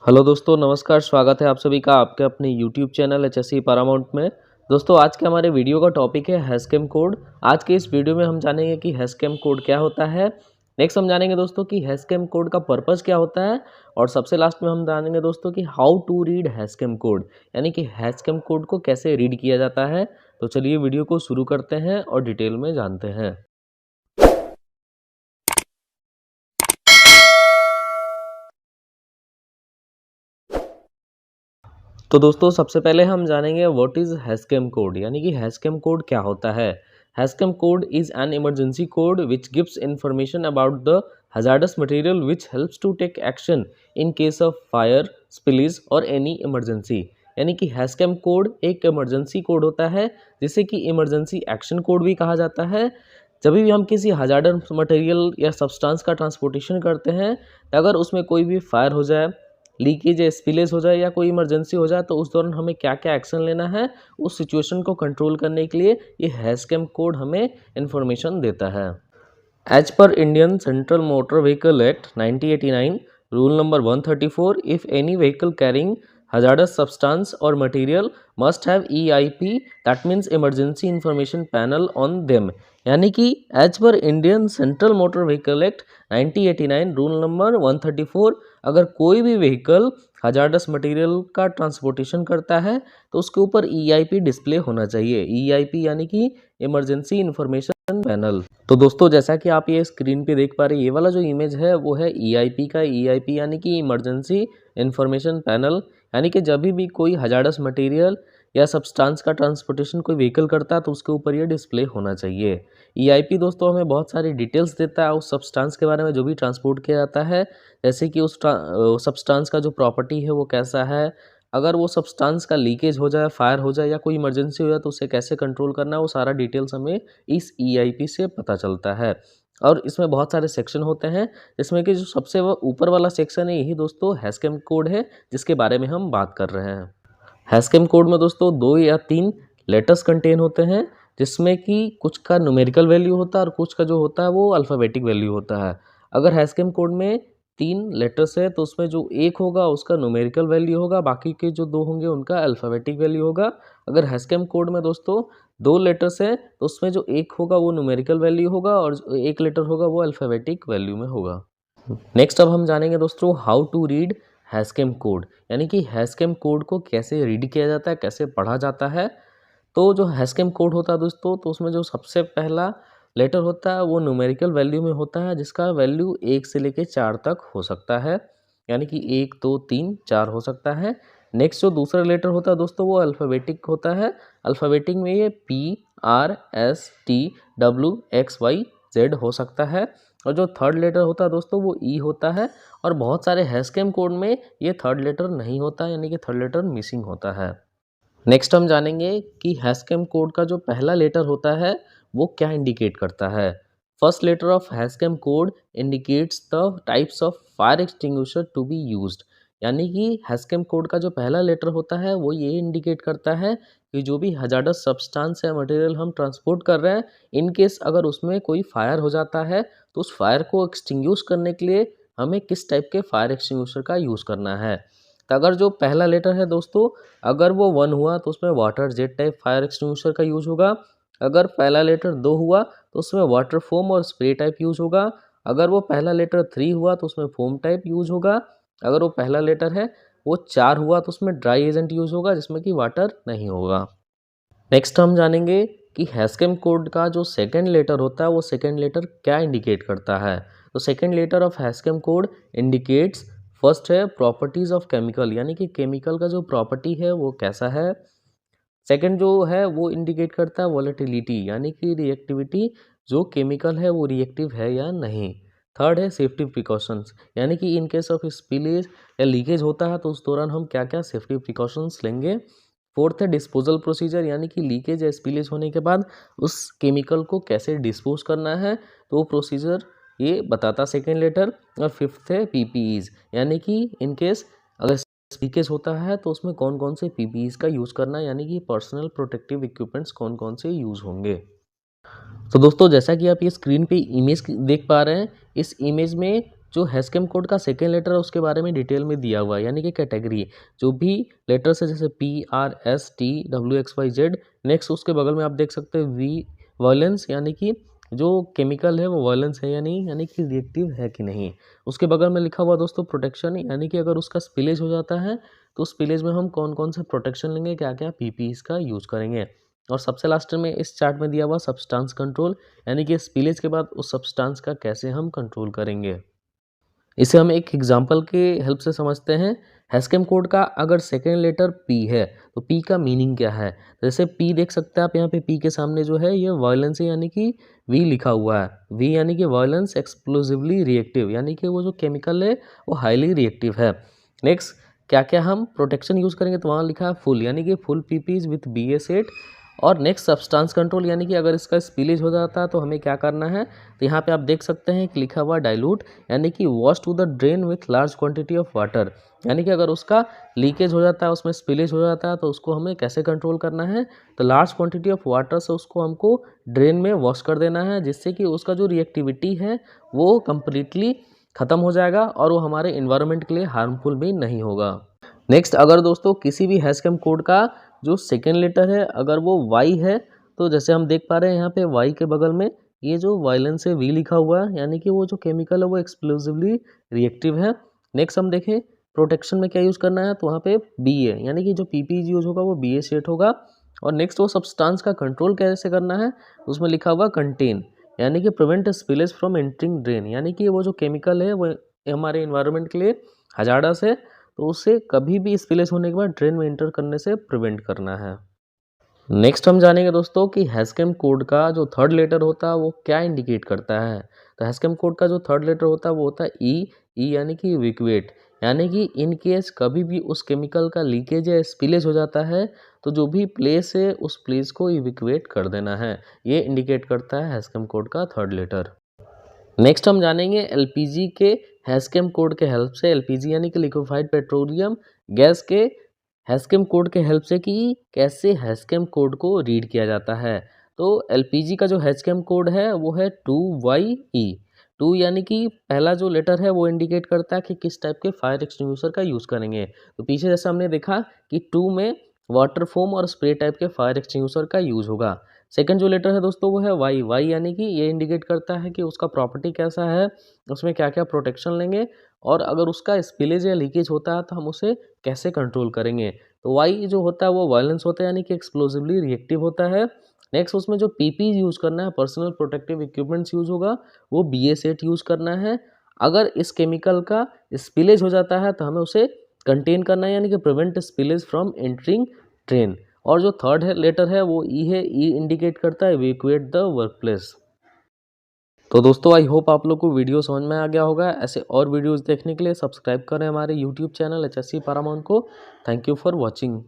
Hello दोस्तों, नमस्कार। स्वागत है आप सभी का आपके अपने यूट्यूब चैनल एचएससी पैरामाउंट में। दोस्तों, आज के हमारे वीडियो का टॉपिक है हैशकैम कोड। आज के इस वीडियो में हम जानेंगे कि हैशकैम कोड क्या होता है। नेक्स्ट हम जानेंगे दोस्तों कि हैशकैम कोड का पर्पस क्या होता है, और सबसे लास्ट में हम जानेंगे दोस्तों कि हाउ टू रीड हैशकैम कोड, यानी कि हैशकैम कोड को कैसे रीड किया जाता है। तो चलिए वीडियो को शुरू करते हैं और डिटेल में जानते हैं। तो दोस्तों, सबसे पहले हम जानेंगे व्हाट इज़ हैशकैम कोड, यानी कि हैशकैम कोड क्या होता है। Hazchem code is an emergency code which gives information about the hazardous material which helps to take action in case of fire, spillage और any emergency। यानी कि हैशकैम कोड एक इमरजेंसी कोड होता है, जिसे कि इमरजेंसी एक्शन कोड भी कहा जाता है। जब भी हम किसी हजार्डस मटेरियल या सब्सटेंस का ट्रांसपोर्टेशन करते हैं, अगर उसमें कोई भी फायर हो जाए, लीकेज या स्पिलेज हो जाए या कोई इमरजेंसी हो जाए, तो उस दौरान हमें क्या क्या एक्शन लेना है, उस सिचुएशन को कंट्रोल करने के लिए ये हैशकैम कोड हमें इंफॉर्मेशन देता है। As per Indian central motor vehicle act 1989 rule number 134, if any vehicle carrying hazardous substance or material must have EIP, that means emergency information panel on them। यानी कि as per Indian central motor vehicle act 1989 rule number 134, अगर कोई भी vehicle hazardous material का transportation करता है तो उसके ऊपर EIP डिस्प्ले होना चाहिए। EIP यानी कि इमरजेंसी इंफॉर्मेशन पैनल। तो दोस्तों, जैसा कि आप ये स्क्रीन पे देख पा रहे हैं, ये वाला जो इमेज है वो है EIP का। EIP यानी कि इमरजेंसी इंफॉर्मेशन पैनल, यानी कि जब भी कोई हजार्डस मटेरियल या सब्सटेंस का ट्रांसपोर्टेशन कोई व्हीकल करता है तो उसके ऊपर ये डिस्प्ले होना चाहिए। EIP दोस्तों हमें बहुत सारी डिटेल्स देता है उस सब्सटेंस के बारे में जो भी ट्रांसपोर्ट किया जाता है, जैसे कि उस सब्सटेंस का जो प्रॉपर्टी है वो कैसा है, अगर वो सब्सटेंस का लीकेज हो जाए, फायर हो जाए या कोई इमरजेंसी हो जाए तो उसे कैसे कंट्रोल करना है, वो सारा डिटेल्स हमें इस EIP से पता चलता है। और इसमें बहुत सारे सेक्शन होते हैं, जिसमें कि जो सबसे वो ऊपर वाला सेक्शन है यही दोस्तों हैशकैम कोड है, जिसके बारे में हम बात कर रहे हैं। हैशकैम कोड में दोस्तों 2 या 3 लेटर्स कंटेन होते हैं, जिसमें कि कुछ का न्यूमेरिकल वैल्यू होता है और कुछ का जो होता है वो अल्फ़ाबेटिक वैल्यू होता है। अगर हैशकैम कोड में 3 लेटर्स है तो उसमें जो एक होगा उसका न्यूमेरिकल वैल्यू होगा, बाकी के जो 2 होंगे उनका अल्फ़ाबेटिक वैल्यू होगा। अगर हैशकैम कोड में दोस्तों 2 लेटर्स है तो उसमें जो एक होगा वो न्यूमेरिकल वैल्यू होगा और जो एक लेटर होगा वो अल्फ़ाबेटिक वैल्यू में होगा। नेक्स्ट अब हम जानेंगे दोस्तों हाउ टू रीड हैशकैम कोड, यानी कि हैशकैम कोड को कैसे रीड किया जाता है, कैसे पढ़ा जाता है। तो जो हैशकैम कोड होता है दोस्तों, तो उसमें जो सबसे पहला लेटर होता है वो न्यूमेरिकल वैल्यू में होता है, जिसका वैल्यू 1 से लेके 4 तक हो सकता है, यानी कि 1 2 3 4 हो सकता है। नेक्स्ट जो दूसरा लेटर होता है दोस्तों वो अल्फ़ाबेटिक होता है। अल्फ़ाबेटिक में ये PRSTWXYZ हो सकता है। और जो थर्ड लेटर होता है दोस्तों वो ई होता है। और बहुत सारे हैशकैम कोड में ये थर्ड लेटर नहीं होता, यानी कि थर्ड लेटर मिसिंग होता है। नेक्स्ट हम जानेंगे कि हैशकैम कोड का जो पहला लेटर होता है वो क्या इंडिकेट करता है। First letter of Hazchem code indicates the types of fire extinguisher to be used. यानी कि हैशकैम कोड का जो पहला लेटर होता है वो ये इंडिकेट करता है कि जो भी हजार्डस सब्सटेंस या मटेरियल हम ट्रांसपोर्ट कर रहे हैं, इन केस अगर उसमें कोई फायर हो जाता है तो उस फायर को एक्सटिंग्विश करने के लिए हमें किस टाइप के फायर एक्सटिंग्विशर का यूज़ करना है। तो अगर जो पहला लेटर है दोस्तों, अगर वो 1 हुआ तो उसमें water jet type fire extinguisher का यूज होगा। अगर पहला लेटर 2 हुआ तो उसमें वाटर फोम और स्प्रे टाइप यूज होगा। अगर वो पहला लेटर 3 हुआ तो उसमें फोम टाइप यूज होगा। अगर वो पहला लेटर है वो 4 हुआ तो उसमें ड्राई एजेंट यूज होगा, जिसमें कि वाटर नहीं होगा। नेक्स्ट हम जानेंगे कि हैशकैम कोड का जो सेकेंड लेटर होता है वो सेकेंड लेटर क्या इंडिकेट करता है। तो second letter of Hazchem code indicates, first है प्रॉपर्टीज़ ऑफ केमिकल, यानी कि केमिकल का जो प्रॉपर्टी है वो कैसा है। सेकंड जो है वो इंडिकेट करता है वोलेटिलिटी, यानी कि रिएक्टिविटी, जो केमिकल है वो रिएक्टिव है या नहीं। थर्ड है सेफ्टी प्रिकॉशंस, यानी कि इन केस ऑफ स्पिलेज या लीकेज होता है तो उस दौरान हम क्या क्या सेफ्टी प्रिकॉशंस लेंगे। फोर्थ है डिस्पोजल प्रोसीजर, यानी कि लीकेज या स्पिलेज होने के बाद उस केमिकल को कैसे डिस्पोज करना है, तो वो प्रोसीजर ये बताता सेकेंड लेटर। और फिफ्थ है पीपीईज, यानी कि इन केस अगर लीकेज होता है तो उसमें कौन कौन से पीपीईज का यूज़ करना है, यानी कि पर्सनल प्रोटेक्टिव इक्विपमेंट्स कौन कौन से यूज़ होंगे। तो दोस्तों, जैसा कि आप ये स्क्रीन पे इमेज देख पा रहे हैं, इस इमेज में जो हैशकैम कोड का सेकेंड लेटर है उसके बारे में डिटेल में दिया हुआ है, यानी कि कैटेगरी जो भी लेटर्स है जैसे PRSTWXYZ। नेक्स्ट उसके बगल में आप देख सकते हैं वी वायलेंस, यानी कि जो केमिकल है वो वायलेंस है या नहीं, यानी कि रिएक्टिव है कि नहीं। उसके बगल में लिखा हुआ दोस्तों प्रोटेक्शन, यानी कि अगर उसका स्पिलेज हो जाता है तो उस स्पिलेज में हम कौन कौन से प्रोटेक्शन लेंगे, क्या क्या PPEs का यूज़ करेंगे। और सबसे लास्ट में इस चार्ट में दिया हुआ सब्सटेंस कंट्रोल, यानी कि स्पिलेज के बाद उस सब्सटेंस का कैसे हम कंट्रोल करेंगे। इसे हम एक एग्जांपल के हेल्प से समझते हैं। हैशकैम कोड का अगर सेकेंड लेटर P है तो P का मीनिंग क्या है। जैसे P देख सकते हैं आप यहाँ पे, P के सामने जो है ये वायलेंस है, यानी कि V लिखा हुआ है। V यानी कि वायलेंस एक्सप्लोसिवली रिएक्टिव, यानी कि वो जो केमिकल है वो हाईली रिएक्टिव है। नेक्स्ट क्या क्या हम प्रोटेक्शन यूज़ करेंगे, तो वहाँ लिखा है फुल, यानी कि फुल PPs विथ BS8। और नेक्स्ट सब्सटेंस कंट्रोल, यानी कि अगर इसका स्पिलेज हो जाता है तो हमें क्या करना है। तो यहाँ पे आप देख सकते हैं कि लिखा हुआ डाइल्यूट, यानी कि wash to the drain with large quantity of water, यानी कि अगर उसका लीकेज हो जाता है, उसमें स्पिलेज हो जाता है तो उसको हमें कैसे कंट्रोल करना है। तो लार्ज क्वांटिटी ऑफ वाटर से उसको हमको ड्रेन में वॉश कर देना है, जिससे कि उसका जो रिएक्टिविटी है वो कम्प्लीटली ख़त्म हो जाएगा और वो हमारे इन्वायरमेंट के लिए हार्मफुल भी नहीं होगा। नेक्स्ट अगर दोस्तों किसी भी हैशकैम कोड का जो सेकेंड लेटर है अगर वो Y है, तो जैसे हम देख पा रहे हैं यहाँ पे Y के बगल में ये जो वायलेंस है V लिखा हुआ है, यानी कि वो जो केमिकल है वो एक्सप्लोसिवली रिएक्टिव है। नेक्स्ट हम देखें प्रोटेक्शन में क्या यूज़ करना है, तो वहाँ पे B है, यानी कि जो PPE यूज होगा वो BS8 होगा। और नेक्स्ट वो सब्सटेंस का कंट्रोल कैसे करना है, उसमें लिखा हुआ कंटेन, यानी कि prevent spillage from entering drain, यानी कि वो जो केमिकल है वो हमारे इन्वायरमेंट के लिए हजार्डस है, तो उसे कभी भी स्पिलेज होने के बाद ड्रेन में एंटर करने से प्रिवेंट करना है। नेक्स्ट हम जानेंगे दोस्तों कि हैशकैम कोड का जो थर्ड लेटर होता है वो क्या इंडिकेट करता है। तो हैशकैम कोड का जो थर्ड लेटर होता है वो होता है ई यानी कि इवैक्यूएट, यानी कि इन केस कभी भी उस केमिकल का लीकेज या स्पिलेज हो जाता है तो जो भी प्लेस है उस प्लेस को इवैक्यूएट कर देना है। ये इंडिकेट करता है हैशकैम कोड का थर्ड लेटर। नेक्स्ट हम जानेंगे एलपीजी के हैशकैम कोड के हेल्प से, एलपीजी यानी कि लिक्विफाइड पेट्रोलियम गैस के हैशकैम कोड के हेल्प से कि कैसे हैशकैम कोड को रीड किया जाता है। तो एलपीजी का जो हैशकैम कोड है वो है 2YE। 2 यानी कि पहला जो लेटर है वो इंडिकेट करता है कि किस टाइप के फायर एक्सटिंग्विशर का यूज़ करेंगे। तो पीछे जैसा हमने देखा कि 2 में वाटर फोम और स्प्रे टाइप के फायर एक्सटिंग्विशर का यूज़ होगा। सेकंड जो लेटर है दोस्तों वो है वाई यानी कि ये इंडिकेट करता है कि उसका प्रॉपर्टी कैसा है, उसमें क्या क्या प्रोटेक्शन लेंगे और अगर उसका स्पिलेज या लीकेज होता है तो हम उसे कैसे कंट्रोल करेंगे। तो वाई जो होता है वो वायलेंस होता है, यानी कि एक्सप्लोसिवली रिएक्टिव होता है। नेक्स्ट उसमें जो पीपी यूज़ करना है, पर्सनल प्रोटेक्टिव इक्विपमेंट्स यूज़ होगा, वो BS8 यूज़ करना है। अगर इस केमिकल का स्पिलेज हो जाता है तो हमें उसे कंटेन करना है, यानी कि prevent spillage from entering train. और जो थर्ड है लेटर है वो ई है, ई इंडिकेट करता है इवैक्यूएट द वर्क प्लेस। तो दोस्तों आई होप आप लोग को वीडियो समझ में आ गया होगा। ऐसे और वीडियोस देखने के लिए सब्सक्राइब करें हमारे यूट्यूब चैनल HSC पैरामाउंट को। Thank you for watching.